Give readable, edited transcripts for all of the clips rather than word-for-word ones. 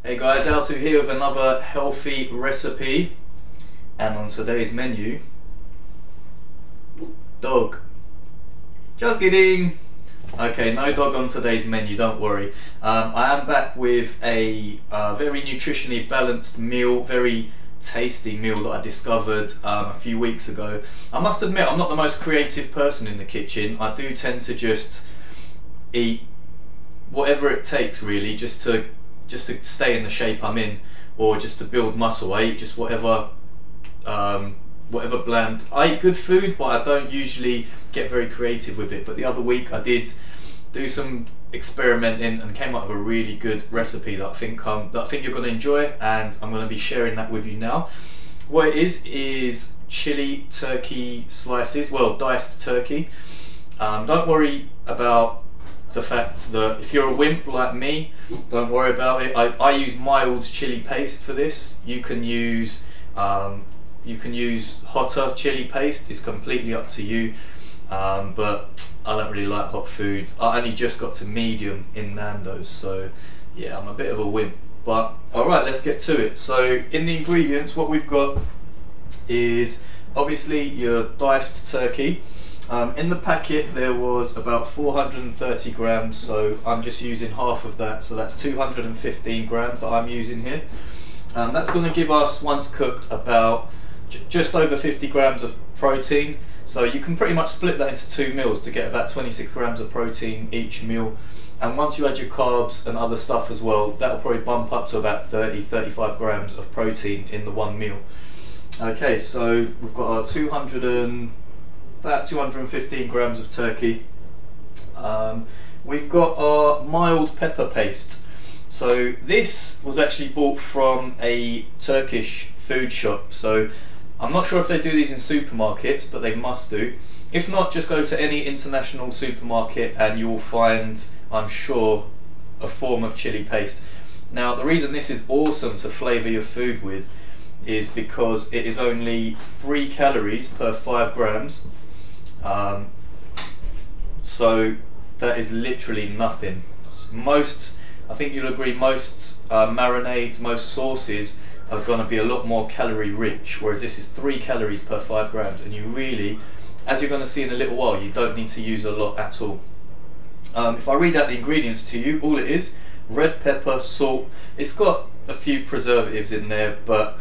Hey guys, Altu here with another healthy recipe, and on today's menu, dog. Just kidding! Okay, no dog on today's menu, don't worry. I am back with a very nutritionally balanced meal, very tasty meal that I discovered a few weeks ago. I must admit, I'm not the most creative person in the kitchen. I do tend to just eat whatever it takes really, just to stay in the shape I'm in, or just to build muscle. I eat just whatever bland. I eat good food, but I don't usually get very creative with it. But the other week I did do some experimenting and came up with a really good recipe that I think you're going to enjoy, and I'm going to be sharing that with you now. What it is chili turkey slices, well, diced turkey. Don't worry about the fact that if you're a wimp like me, don't worry about it. I use mild chili paste for this. You can use hotter chili paste. It's completely up to you. But I don't really like hot food. I only just got to medium in Nando's, so yeah, I'm a bit of a wimp. But alright, let's get to it. So in the ingredients, what we've got is obviously your diced turkey. In the packet there was about 430 grams, so I'm just using half of that, so that's 215 grams that I'm using here. That's going to give us, once cooked, about just over 50 grams of protein. So you can pretty much split that into 2 meals to get about 26 grams of protein each meal. And once you add your carbs and other stuff as well, that'll probably bump up to about 30-35 grams of protein in the one meal. Okay, so we've got our about 215 grams of turkey. We've got our mild pepper paste. So this was actually bought from a Turkish food shop. So I'm not sure if they do these in supermarkets, but they must do. If not, just go to any international supermarket and you'll find, I'm sure, a form of chili paste. Now, the reason this is awesome to flavour your food with is because it is only 3 calories per 5 grams. So that is literally nothing. I think you'll agree, most marinades, most sauces are going to be a lot more calorie rich, whereas this is 3 calories per 5 grams, and you really, as you're going to see in a little while, you don't need to use a lot at all. If I read out the ingredients to you, all it is: red pepper, salt. It's got a few preservatives in there, but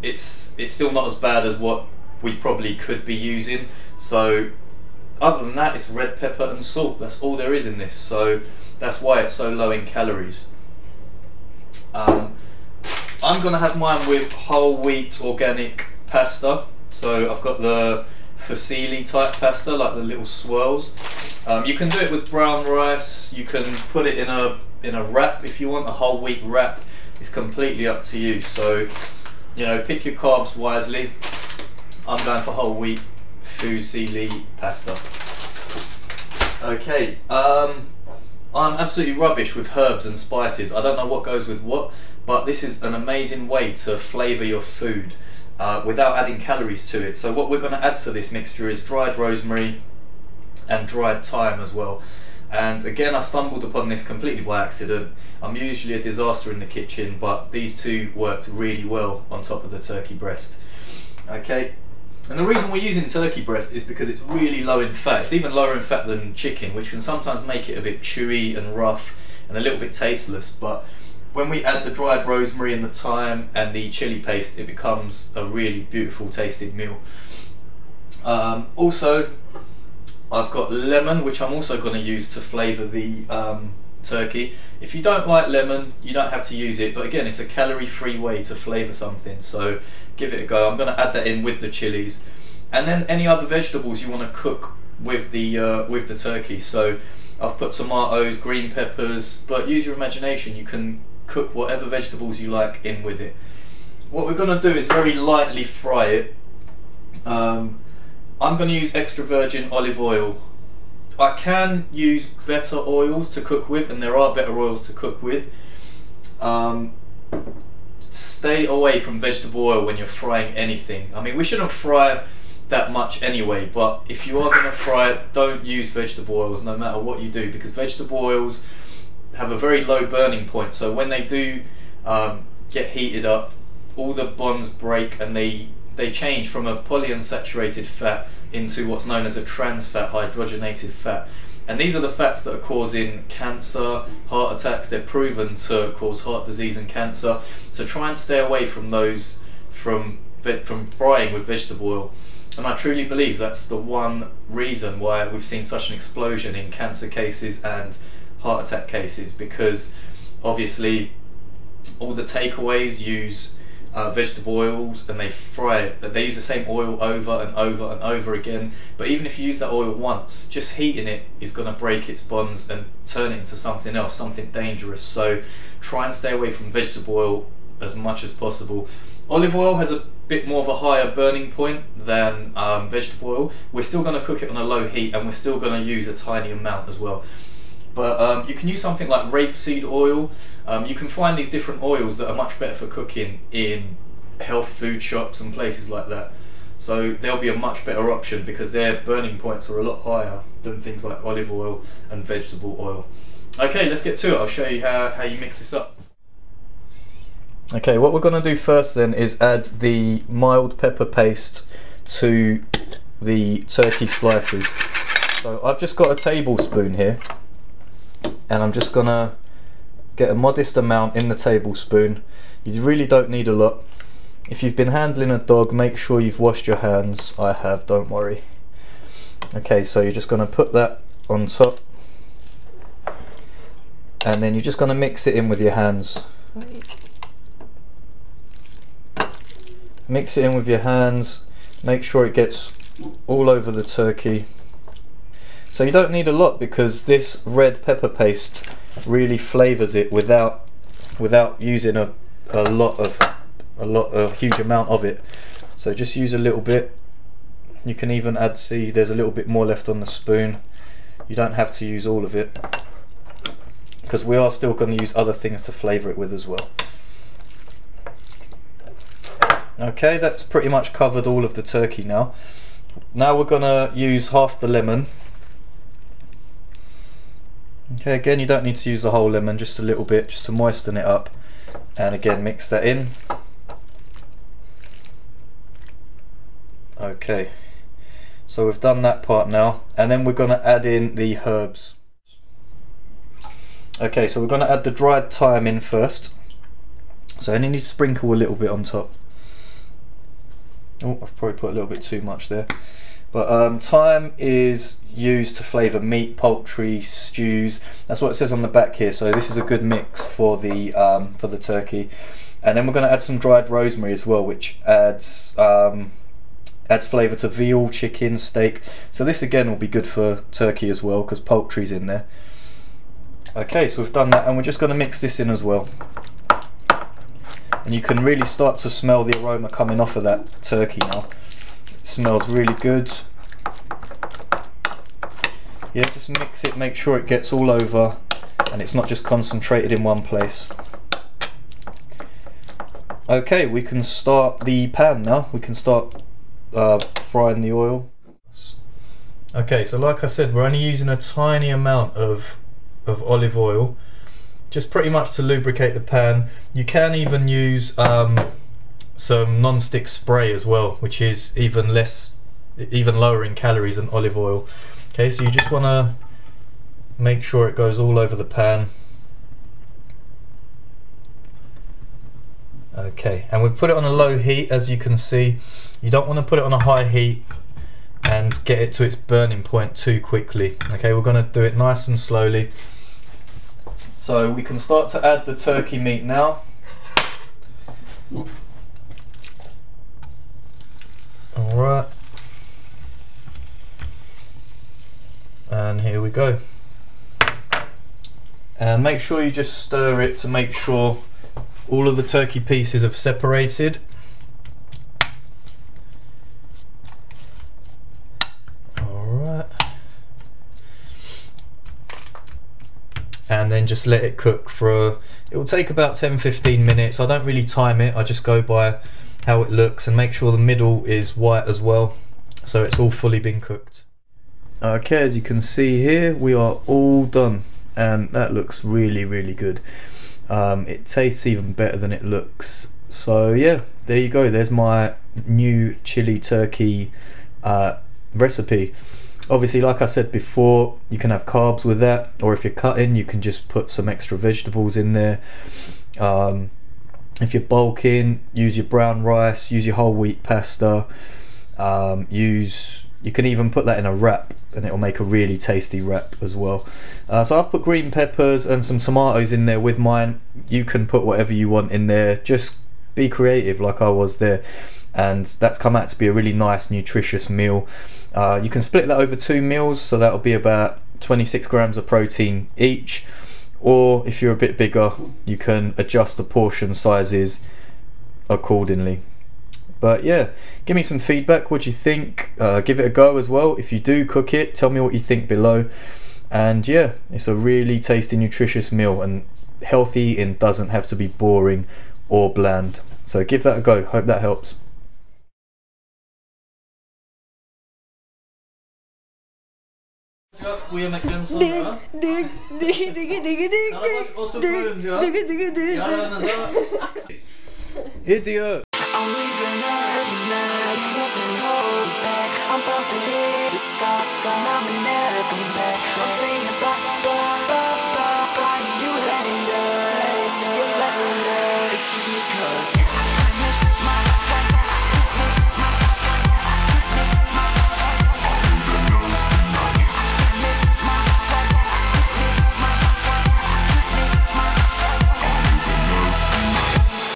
it's still not as bad as what we probably could be using. So other than that, it's red pepper and salt. That's all there is in this, so that's why it's so low in calories. I'm going to have mine with whole wheat organic pasta. So I've got the fusilli type pasta, like the little swirls. You can do it with brown rice. You can put it in a wrap if you want, a whole wheat wrap. It's completely up to you. So, you know, pick your carbs wisely. I'm going for whole wheat fusilli pasta. Okay, I'm absolutely rubbish with herbs and spices. I don't know what goes with what, but this is an amazing way to flavour your food without adding calories to it. So what we're going to add to this mixture is dried rosemary and dried thyme as well. And again, I stumbled upon this completely by accident. I'm usually a disaster in the kitchen, but these two worked really well on top of the turkey breast. Okay, and the reason we're using turkey breast is because it's really low in fat. It's even lower in fat than chicken, which can sometimes make it a bit chewy and rough and a little bit tasteless. But when we add the dried rosemary and the thyme and the chili paste, it becomes a really beautiful tasting meal. Also, I've got lemon, which I'm also going to use to flavour the turkey. If you don't like lemon, you don't have to use it, but again, it's a calorie-free way to flavour something, so give it a go. I'm going to add that in with the chilies, and then any other vegetables you want to cook with the turkey. So I've put tomatoes, green peppers, but use your imagination. You can cook whatever vegetables you like in with it. What we're going to do is very lightly fry it. I'm going to use extra virgin olive oil. I can use better oils to cook with, and there are better oils to cook with. Stay away from vegetable oil when you're frying anything. I mean, we shouldn't fry that much anyway, but if you are going to fry it, don't use vegetable oils no matter what you do, because vegetable oils have a very low burning point, so when they do get heated up, all the bonds break and they change from a polyunsaturated fat into what's known as a trans fat, hydrogenated fat. And these are the fats that are causing cancer, heart attacks. They're proven to cause heart disease and cancer. So try and stay away from those from frying with vegetable oil. And I truly believe that's the one reason why we've seen such an explosion in cancer cases and heart attack cases, because obviously all the takeaways use vegetable oils and they fry it. They use the same oil over and over and over again, but even if you use that oil once, just heating it is going to break its bonds and turn it into something else, something dangerous. So try and stay away from vegetable oil as much as possible. Olive oil has a bit more of a higher burning point than vegetable oil. We're still going to cook it on a low heat and we're still going to use a tiny amount as well. But you can use something like rapeseed oil. You can find these different oils that are much better for cooking in health food shops and places like that. So they'll be a much better option because their burning points are a lot higher than things like olive oil and vegetable oil. Okay, let's get to it. I'll show you how you mix this up. Okay, what we're going to do first then is add the mild pepper paste to the turkey slices. So I've just got a tablespoon here, and I'm just gonna get a modest amount in the tablespoon. You really don't need a lot. If you've been handling a dog, make sure you've washed your hands. I have, don't worry. Okay, so you're just gonna put that on top, and then you're just gonna mix it in with your hands. Mix it in with your hands, make sure it gets all over the turkey. So you don't need a lot because this red pepper paste really flavours it without using a huge amount of it. So just use a little bit. You can even add, see there's a little bit more left on the spoon. You don't have to use all of it because we are still going to use other things to flavour it with as well. Okay, that's pretty much covered all of the turkey now. Now we're going to use half the lemon. Okay, again you don't need to use the whole lemon, just a little bit, just to moisten it up. And again, mix that in. Okay, so we've done that part now, and then we're going to add in the herbs. Okay, so we're going to add the dried thyme in first. So I only need to sprinkle a little bit on top. Oh, I've probably put a little bit too much there. But thyme is used to flavour meat, poultry, stews. That's what it says on the back here. So this is a good mix for the turkey. And then we're going to add some dried rosemary as well, which adds flavour to veal, chicken, steak. So this again will be good for turkey as well because poultry's in there. Okay, so we've done that, and we're just going to mix this in as well. And you can really start to smell the aroma coming off of that turkey now. It smells really good. Yeah, just mix it, make sure it gets all over and it's not just concentrated in one place. Okay, we can start the pan now. We can start frying the oil. Okay, so like I said, we're only using a tiny amount of olive oil, just pretty much to lubricate the pan. You can even use some non-stick spray as well, which is even lower in calories than olive oil. Okay, so you just want to make sure it goes all over the pan. Okay, and we put it on a low heat, as you can see. You don't want to put it on a high heat and get it to its burning point too quickly. Okay, we're going to do it nice and slowly. So we can start to add the turkey meat now. Alright. And here we go. And make sure you just stir it to make sure all of the turkey pieces have separated. Alright. And then just let it cook for it will take about 10-15 minutes. I don't really time it, I just go by how it looks and make sure the middle is white as well, so it's all fully been cooked. Okay, as you can see here, we are all done and that looks really, really good. It tastes even better than it looks. So yeah, there you go, there's my new chili turkey recipe. Obviously, like I said before, you can have carbs with that, or if you're cutting, you can just put some extra vegetables in there. If you're bulking, use your brown rice, use your whole wheat pasta. You can even put that in a wrap, and it will make a really tasty wrap as well. So I've put green peppers and some tomatoes in there with mine. You can put whatever you want in there, just be creative like I was there, and that's come out to be a really nice nutritious meal. You can split that over 2 meals, so that'll be about 26 grams of protein each, or if you're a bit bigger, you can adjust the portion sizes accordingly. But yeah, give me some feedback. What do you think? Give it a go as well. If you do cook it, tell me what you think below. And yeah, it's a really tasty, nutritious meal, and healthy and doesn't have to be boring or bland. So give that a go. Hope that helps. Idiot! I'm leaving her tonight, nothing hold me back. I'm about to hit the sky, I'm never come back. I'm saying bye.